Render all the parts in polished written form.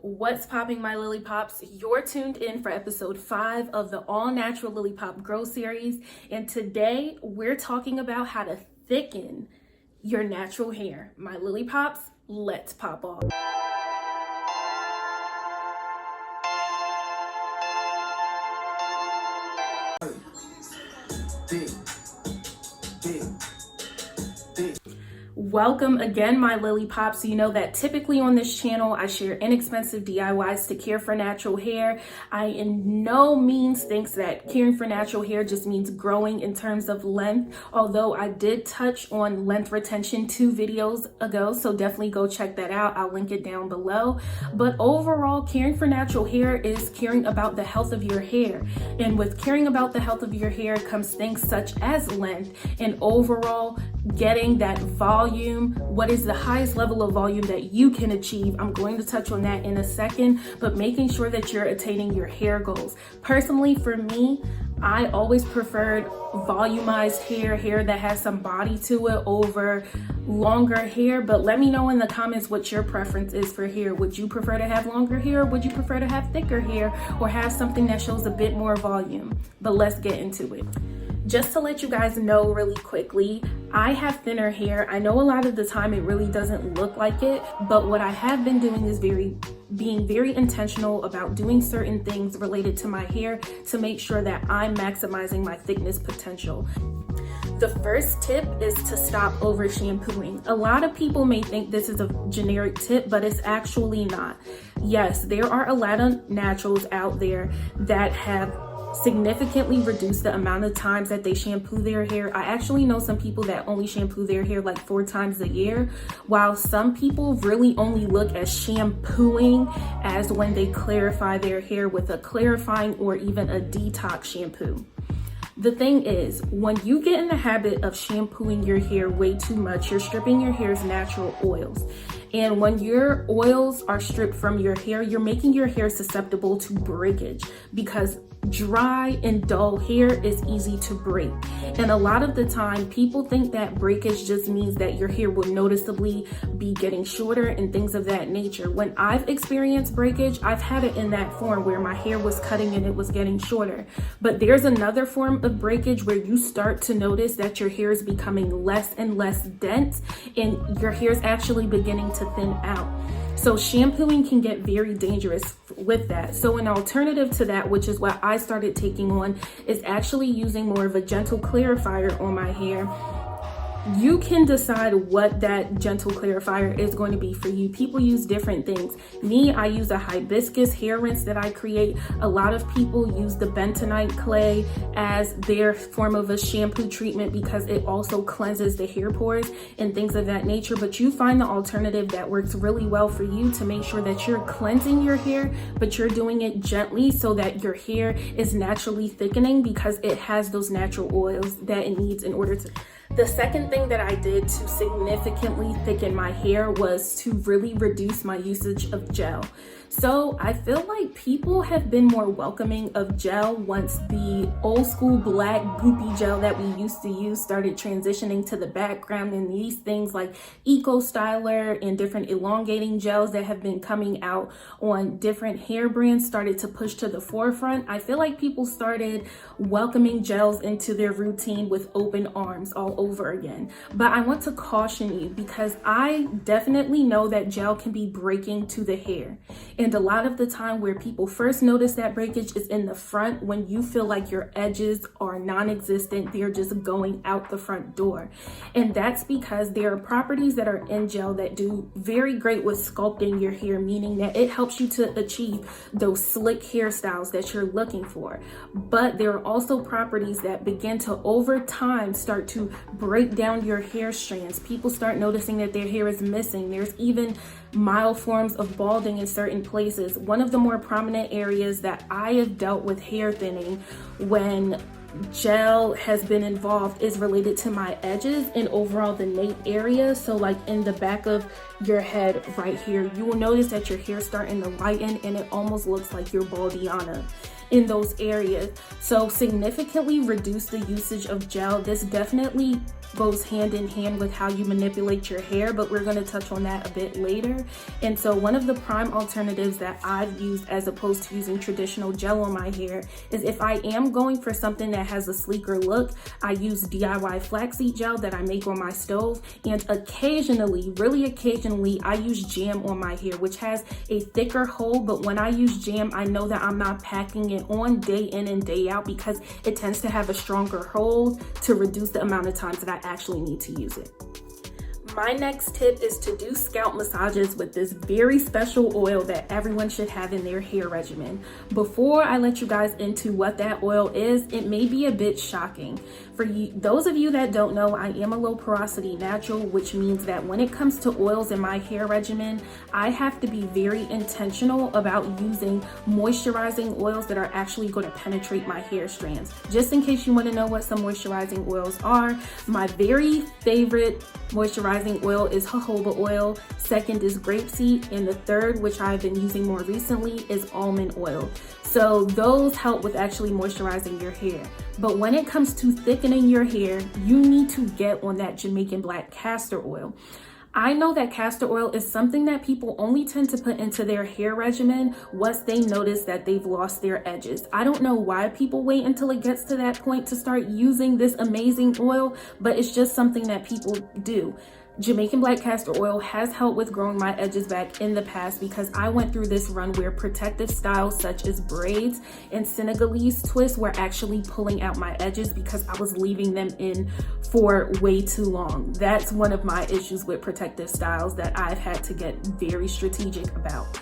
What's popping, my lily pops? You're tuned in for episode 5 of the all natural lily pop grow series, and today we're talking about how to thicken your natural hair. My lily pops, let's pop off. Welcome again, my lily pops. You know that typically on this channel I share inexpensive DIYs to care for natural hair. I in no means think that caring for natural hair just means growing in terms of length, although I did touch on length retention 2 videos ago, so definitely go check that out. I'll link it down below. But overall, caring for natural hair is caring about the health of your hair, and with caring about the health of your hair comes things such as length and overall getting that volume. What is the highest level of volume that you can achieve? I'm going to touch on that in a second, but making sure that you're attaining your hair goals. Personally, for me, I always preferred volumized hair that has some body to it over longer hair. But let me know in the comments what your preference is for hair. Would you prefer to have longer hair, or would you prefer to have thicker hair, or have something that shows a bit more volume? But let's get into it. Just to let you guys know really quickly, I have thinner hair. I know a lot of the time it really doesn't look like it, but what I have been doing is being very intentional about doing certain things related to my hair to make sure that I'm maximizing my thickness potential. The first tip is to stop over shampooing. A lot of people may think this is a generic tip, but it's actually not. Yes, there are a lot of naturals out there that have significantly reduce the amount of times that they shampoo their hair. I actually know some people that only shampoo their hair like 4 times a year, while some people really only look at shampooing as when they clarify their hair with a clarifying or even a detox shampoo. The thing is, when you get in the habit of shampooing your hair way too much, you're stripping your hair's natural oils. And when your oils are stripped from your hair, you're making your hair susceptible to breakage, because dry and dull hair is easy to break. And a lot of the time, people think that breakage just means that your hair will noticeably be getting shorter and things of that nature. When I've experienced breakage, I've had it in that form where my hair was cutting and it was getting shorter. But there's another form of breakage where you start to notice that your hair is becoming less and less dense and your hair is actually beginning to thin out. So shampooing can get very dangerous with that. So an alternative to that, which is what I started taking on, is actually using more of a gentle clarifier on my hair. You can decide what that gentle clarifier is going to be for you. People use different things. Me, I use a hibiscus hair rinse that I create. A lot of people use the bentonite clay as their form of a shampoo treatment because it also cleanses the hair pores and things of that nature. But you find the alternative that works really well for you to make sure that you're cleansing your hair, but you're doing it gently so that your hair is naturally thickening because it has those natural oils that it needs in order to. The second thing that I did to significantly thicken my hair was to really reduce my usage of gel. So I feel like people have been more welcoming of gel once the old school black goopy gel that we used to use started transitioning to the background, and these things like Eco Styler and different elongating gels that have been coming out on different hair brands started to push to the forefront. I feel like people started welcoming gels into their routine with open arms all over again. But I want to caution you because I definitely know that gel can be breaking to the hair. And a lot of the time where people first notice that breakage is in the front, when you feel like your edges are non-existent, they're just going out the front door. And that's because there are properties that are in gel that do very great with sculpting your hair, meaning that it helps you to achieve those slick hairstyles that you're looking for. But there are also properties that begin to, over time, start to break down your hair strands. People start noticing that their hair is missing. There's even mild forms of balding in certain places. One of the more prominent areas that I have dealt with hair thinning when gel has been involved is related to my edges and overall the nape area. So like in the back of your head right here, you will notice that your hair starting to lighten and it almost looks like you're baldiana. in those areas. So significantly reduce the usage of gel. This definitely goes hand in hand with how you manipulate your hair, but we're going to touch on that a bit later. And so one of the prime alternatives that I've used as opposed to using traditional gel on my hair is if I am going for something that has a sleeker look, I use DIY flaxseed gel that I make on my stove, and occasionally, really occasionally, I use jam on my hair, which has a thicker hold. But when I use jam, I know that I'm not packing it on day in and day out because it tends to have a stronger hold to reduce the amount of times that I actually need to use it. My next tip is to do scalp massages with this very special oil that everyone should have in their hair regimen. Before I let you guys into what that oil is, it may be a bit shocking. For you, those of you that don't know, I am a low porosity natural, which means that when it comes to oils in my hair regimen, I have to be very intentional about using moisturizing oils that are actually going to penetrate my hair strands. Just in case you want to know what some moisturizing oils are, my very favorite moisturizing oil is jojoba oil, second is grapeseed, and the third, which I've been using more recently, is almond oil. So those help with actually moisturizing your hair. But when it comes to thickening your hair, you need to get on that Jamaican black castor oil. I know that castor oil is something that people only tend to put into their hair regimen once they notice that they've lost their edges. I don't know why people wait until it gets to that point to start using this amazing oil, but it's just something that people do. Jamaican black castor oil has helped with growing my edges back in the past because I went through this run where protective styles such as braids and Senegalese twists were actually pulling out my edges because I was leaving them in for way too long. That's one of my issues with protective styles that I've had to get very strategic about.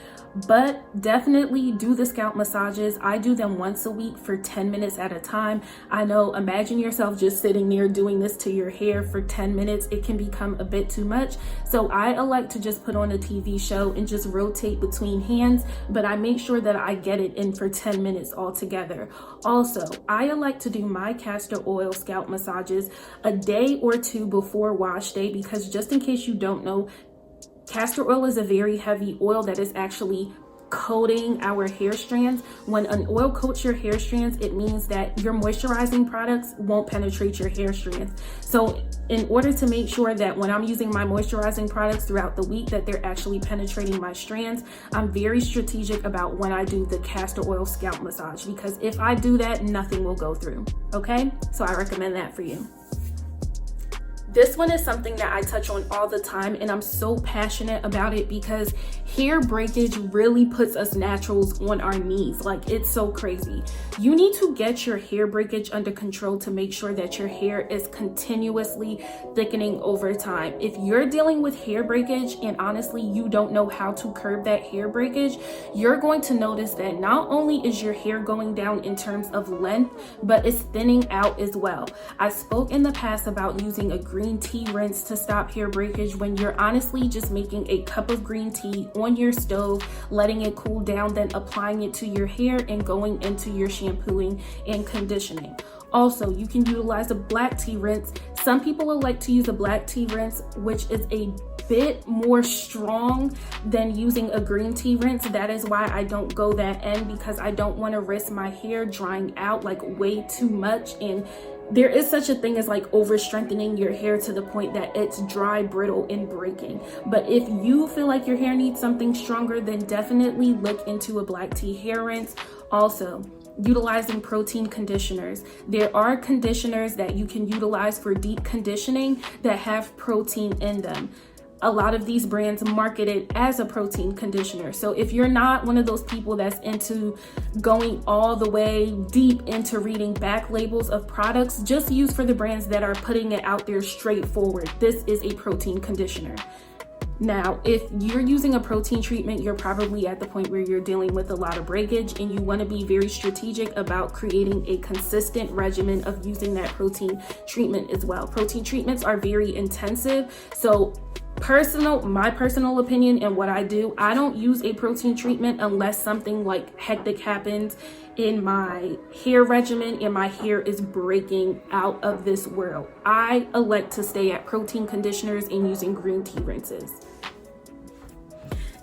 But definitely do the scalp massages. I do them once a week for 10 minutes at a time. I know, imagine yourself just sitting there doing this to your hair for 10 minutes. It can become a bit too much. So I elect to just put on a TV show and just rotate between hands, but I make sure that I get it in for 10 minutes altogether. Also, I elect to do my castor oil scalp massages a day or two before wash day because just in case you don't know, castor oil is a very heavy oil that is actually coating our hair strands. When an oil coats your hair strands, it means that your moisturizing products won't penetrate your hair strands. So in order to make sure that when I'm using my moisturizing products throughout the week that they're actually penetrating my strands, I'm very strategic about when I do the castor oil scalp massage because if I do that, nothing will go through. Okay, so I recommend that for you. This one is something that I touch on all the time and I'm so passionate about it because hair breakage really puts us naturals on our knees. Like, it's so crazy. You need to get your hair breakage under control to make sure that your hair is continuously thickening over time. If you're dealing with hair breakage and honestly you don't know how to curb that hair breakage, you're going to notice that not only is your hair going down in terms of length, but it's thinning out as well. I spoke in the past about using a green tea rinse to stop hair breakage when you're honestly just making a cup of green tea on your stove, letting it cool down, then applying it to your hair and going into your shampooing and conditioning. Also, you can utilize a black tea rinse. Some people will like to use a black tea rinse, which is a bit more strong than using a green tea rinse. That is why I don't go that end because I don't want to risk my hair drying out like way too much. And there is such a thing as like over strengthening your hair to the point that it's dry, brittle, and breaking. But if you feel like your hair needs something stronger, then definitely look into a black tea hair rinse. Also, utilizing protein conditioners. There are conditioners that you can utilize for deep conditioning that have protein in them. A lot of these brands market it as a protein conditioner. So if you're not one of those people that's into going all the way deep into reading back labels of products, just use for the brands that are putting it out there straightforward. This is a protein conditioner. Now, if you're using a protein treatment, you're probably at the point where you're dealing with a lot of breakage and you want to be very strategic about creating a consistent regimen of using that protein treatment as well. Protein treatments are very intensive. So my personal opinion and what I do, I don't use a protein treatment unless something like hectic happens in my hair regimen and my hair is breaking out of this world. I elect to stay at protein conditioners and using green tea rinses.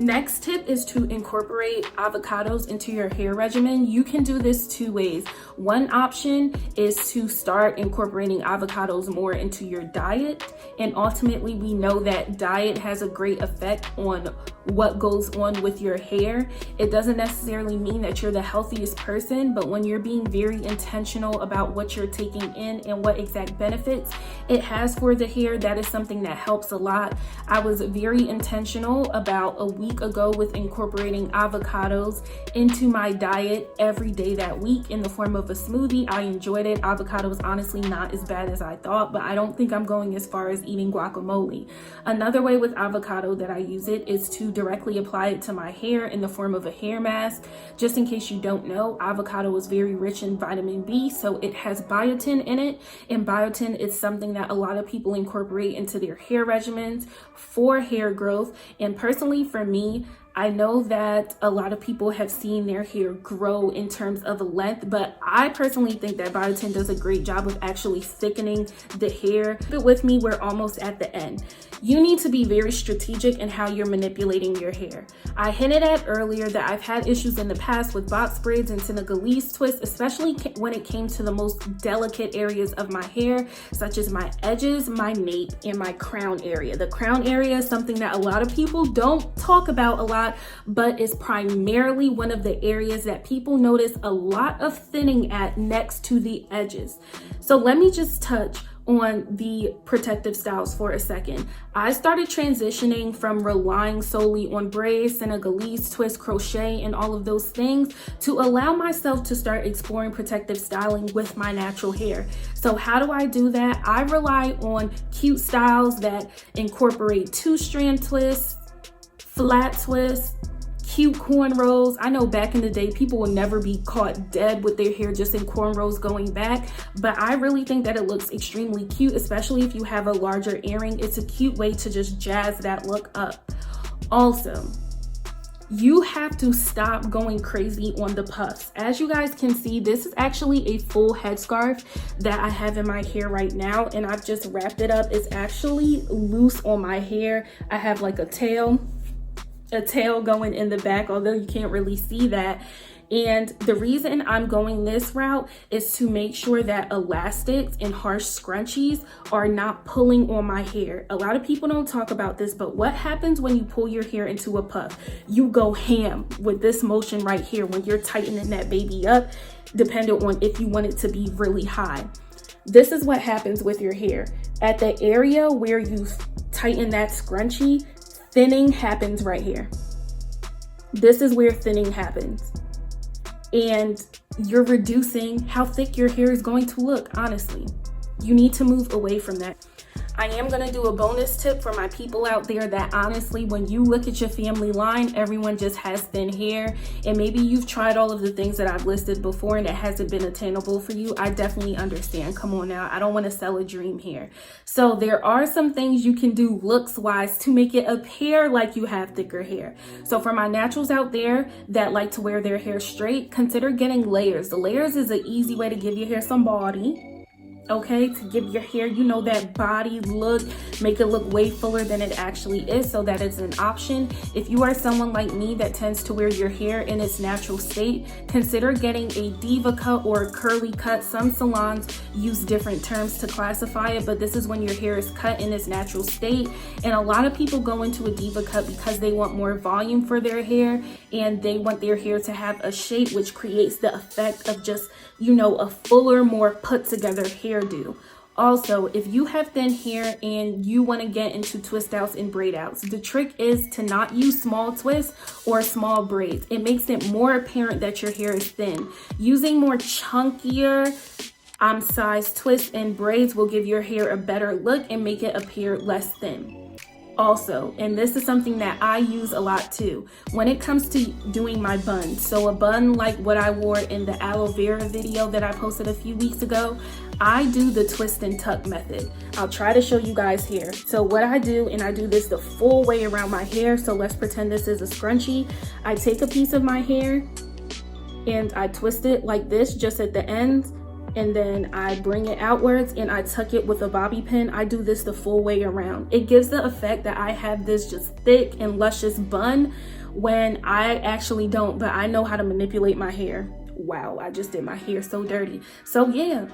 Next tip is to incorporate avocados into your hair regimen. You can do this two ways. One option is to start incorporating avocados more into your diet. And ultimately, we know that diet has a great effect on what goes on with your hair. It doesn't necessarily mean that you're the healthiest person, but when you're being very intentional about what you're taking in and what exact benefits it has for the hair, that is something that helps a lot. I was very intentional about a week ago with incorporating avocados into my diet every day that week in the form of a smoothie. I enjoyed it. Avocado is honestly not as bad as I thought, but I don't think I'm going as far as eating guacamole. Another way with avocado that I use it is to directly apply it to my hair in the form of a hair mask. Just in case you don't know, avocado is very rich in vitamin B, so it has biotin in it, and biotin is something that a lot of people incorporate into their hair regimens for hair growth. And personally for me, I know that a lot of people have seen their hair grow in terms of length, but I personally think that biotin does a great job of actually thickening the hair. But with me, we're almost at the end. You need to be very strategic in how you're manipulating your hair. I hinted at earlier that I've had issues in the past with box braids and Senegalese twists, especially when it came to the most delicate areas of my hair, such as my edges, my nape, and my crown area. The crown area is something that a lot of people don't talk about a lot, but is primarily one of the areas that people notice a lot of thinning at next to the edges. So let me just touch on the protective styles for a second. I started transitioning from relying solely on braids, Senegalese twists, crochet, and all of those things to allow myself to start exploring protective styling with my natural hair. So how do I do that? I rely on cute styles that incorporate 2-strand twists, flat twists, cute cornrows. I know back in the day, people will never be caught dead with their hair just in cornrows going back, but I really think that it looks extremely cute, especially if you have a larger earring. It's a cute way to just jazz that look up. Also, you have to stop going crazy on the puffs. As you guys can see, this is actually a full headscarf that I have in my hair right now, and I've just wrapped it up. It's actually loose on my hair. I have like a tail going in the back, although you can't really see that. And the reason I'm going this route is to make sure that elastics and harsh scrunchies are not pulling on my hair. A lot of people don't talk about this, but what happens when you pull your hair into a puff? You go ham with this motion right here when you're tightening that baby up, depending on if you want it to be really high. This is what happens with your hair. At the area where you tighten that scrunchie, thinning happens right here. This is where thinning happens. And you're reducing how thick your hair is going to look, honestly. You need to move away from that. I am gonna do a bonus tip for my people out there that honestly, when you look at your family line, everyone just has thin hair, and maybe you've tried all of the things that I've listed before and it hasn't been attainable for you. I definitely understand. Come on now, I don't wanna sell a dream here. So there are some things you can do looks-wise to make it appear like you have thicker hair. So for my naturals out there that like to wear their hair straight, consider getting layers. The layers is an easy way to give your hair some body. Okay, to give your hair, you know, that body look, make it look way fuller than it actually is, so that it's an option. If you are someone like me that tends to wear your hair in its natural state, consider getting a diva cut or a curly cut. Some salons use different terms to classify it, but this is when your hair is cut in its natural state. And a lot of people go into a diva cut because they want more volume for their hair and they want their hair to have a shape, which creates the effect of just, you know, a fuller, more put together hairdo. Also, if you have thin hair and you want to get into twist outs and braid outs, the trick is to not use small twists or small braids. It makes it more apparent that your hair is thin. Using more chunkier size twists and braids will give your hair a better look and make it appear less thin. Also, and this is something that I use a lot too, when it comes to doing my buns. So a bun like what I wore in the aloe vera video that I posted a few weeks ago, I do the twist and tuck method. I'll try to show you guys here. So what I do, and I do this the full way around my hair, so let's pretend this is a scrunchie. I take a piece of my hair and I twist it like this just at the ends, and then I bring it outwards and I tuck it with a bobby pin. I do this the full way around. It gives the effect that I have this just thick and luscious bun when I actually don't, but I know how to manipulate my hair. Wow, I just did my hair so dirty. So yeah,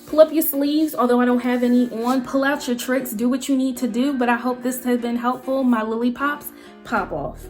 pull up your sleeves. Although I don't have any on, pull out your tricks, do what you need to do. But I hope this has been helpful. My lily pops, pop off.